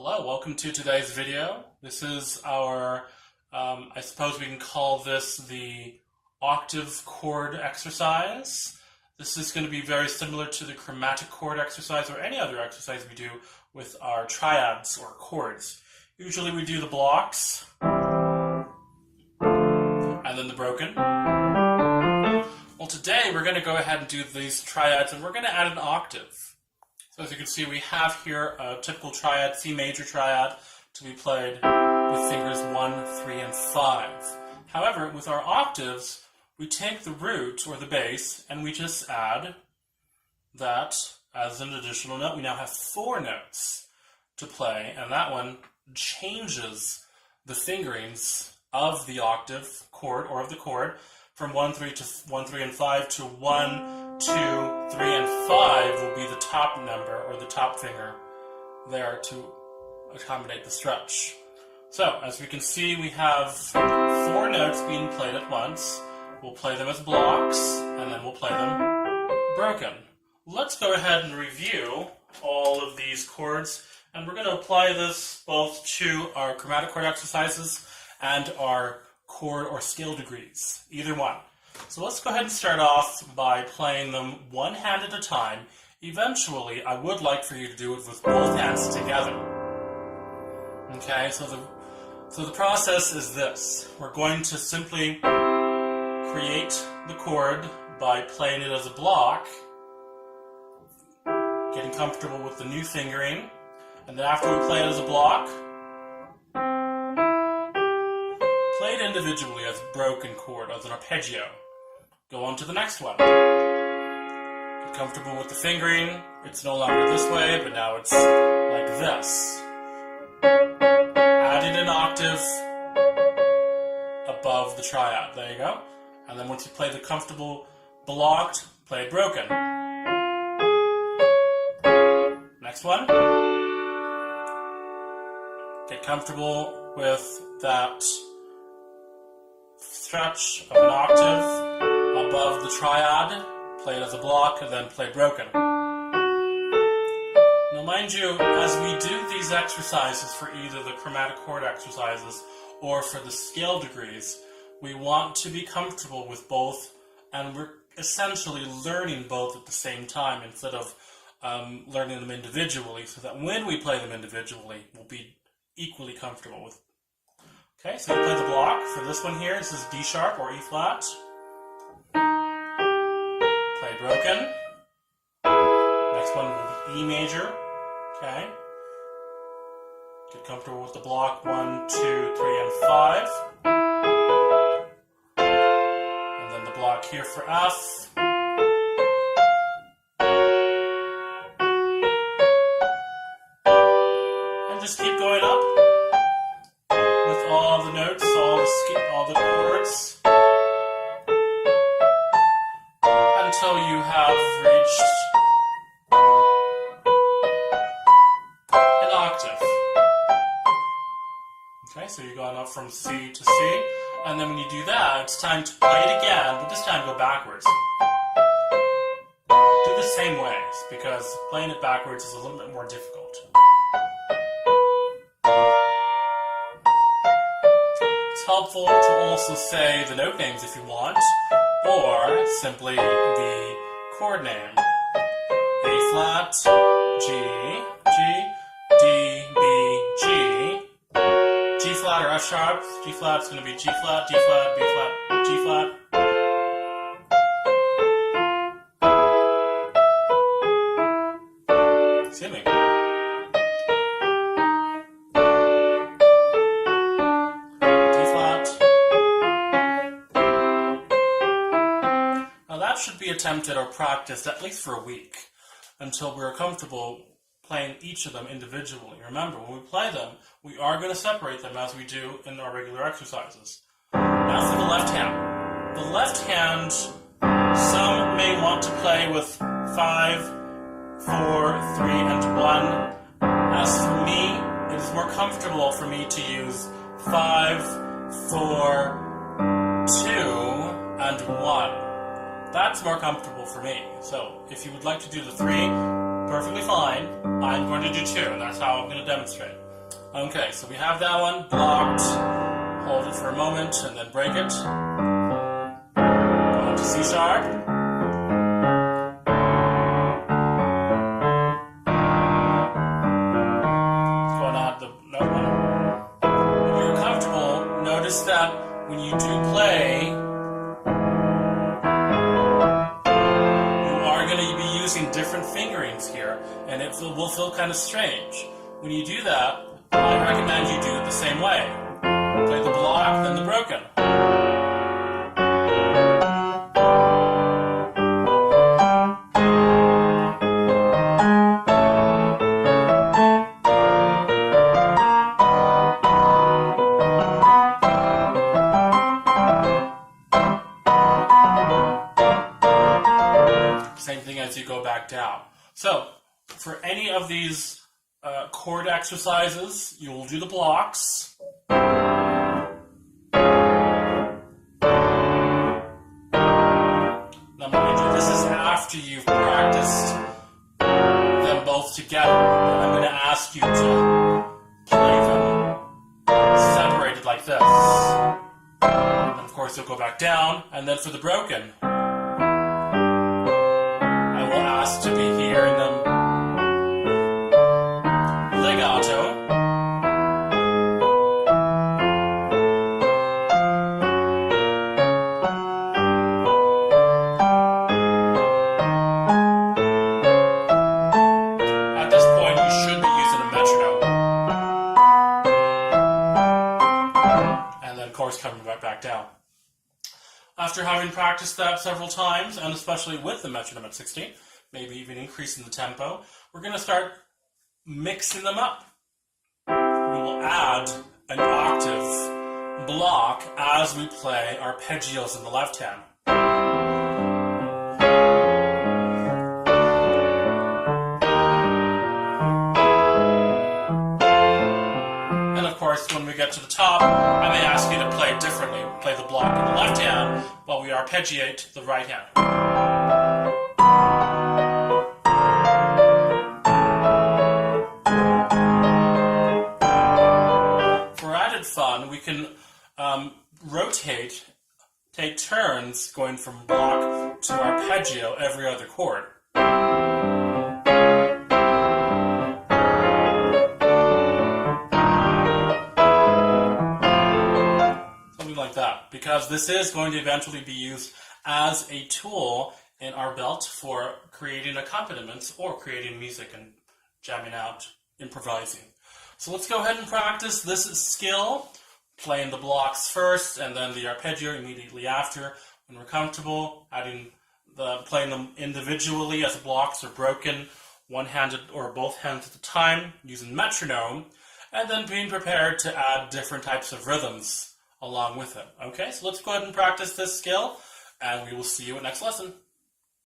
Hello, welcome to today's video. This is our, I suppose we can call this the octave chord exercise. This is going to be very similar to the chromatic chord exercise or any other exercise we do with our triads or chords. Usually we do the blocks and then the broken. Well, today we're going to go ahead and do these triads and we're going to add an octave. So as you can see, we have here a typical triad, C major triad, to be played with fingers 1, 3, and 5. However, with our octaves, we take the root, or the bass, and we just add that as an additional note. We now have 4 notes to play, and that one changes the fingerings of the octave chord, or of the chord, from 1, 3, and 5 to 1, 2, 3, and 5 will be the top number, or the top finger, there to accommodate the stretch. So, as we can see, we have 4 notes being played at once. We'll play them as blocks, and then we'll play them broken. Let's go ahead and review all of these chords, and we're going to apply this both to our chromatic chord exercises and our chord or scale degrees, either one. So let's go ahead and start off by playing them one hand at a time. Eventually, I would like for you to do it with both hands together. Okay, so the process is this. We're going to simply create the chord by playing it as a block, getting comfortable with the new fingering, and then after we play it as a block, play it individually as a broken chord, as an arpeggio. Go on to the next one. Get comfortable with the fingering. It's no longer this way, but now it's like this. Adding an octave above the triad. There you go. And then once you play the comfortable blocked, play it broken. Next one. Get comfortable with that stretch of an octave above the triad, play it as a block, and then play broken. Now mind you, as we do these exercises for either the chromatic chord exercises or for the scale degrees, we want to be comfortable with both, and we're essentially learning both at the same time instead of learning them individually, so that when we play them individually, we'll be equally comfortable with. Okay, so you play the block. For this one here, this is D sharp or E flat. Play broken. Next one will be E major. Okay. Get comfortable with the block 1, 2, 3, and 5. And then the block here for F. And just keep going up with all the notes, all the chords, until you have reached an octave. Okay, so you're going up from C to C, and then when you do that, it's time to play it again, but this time go backwards. Do the same ways, because playing it backwards is a little bit more difficult. It's helpful to also say the note names if you want, or simply the chord name. A flat, G, G, D, B, G. G flat or F sharp. G flat is going to be G flat, D flat, B flat, G flat. Excuse me. That should be attempted or practiced at least for a week until we're comfortable playing each of them individually. Remember, when we play them, we are going to separate them as we do in our regular exercises. Now for the left hand. The left hand, some may want to play with 5, 4, 3, and 1. As for me, it is more comfortable for me to use 5, 4, 2, and 1. That's more comfortable for me. So if you would like to do the 3, perfectly fine. I'm going to do 2, and that's how I'm going to demonstrate. Okay, so we have that one blocked. Hold it for a moment and then break it. Go into C sharp. Go and add the note one. If you're comfortable, notice that when you do play, you are going to be using different fingerings here, and it will feel kind of strange. When you do that, I recommend you do it the same way. Play the block, then the broken. Same thing as you go back down. So, for any of these chord exercises, you will do the blocks. Now, mind you, this is after you've practiced them both together. I'm going to ask you to play them separated like this. And of course, you'll go back down. And then for the broken, I will ask to be hearing them legato. At this point, you should be using a metronome. And then, of course, coming right back down. After having practiced that several times, and especially with the metronome at 16, maybe even increasing the tempo, we're going to start mixing them up. We will add an octave block as we play arpeggios in the left hand. And of course, when we get to the top, I may ask you to play differently. Play the block in the left hand while we arpeggiate the right hand. Fun, we can rotate, take turns going from block to arpeggio every other chord. Something like that, because this is going to eventually be used as a tool in our belt for creating accompaniments or creating music and jamming out, improvising. So let's go ahead and practice this skill, playing the blocks first and then the arpeggio immediately after. When we're comfortable, playing them individually as blocks are broken, one-handed or both hands at a time, using metronome, and then being prepared to add different types of rhythms along with it. Okay, so let's go ahead and practice this skill, and we will see you at next lesson.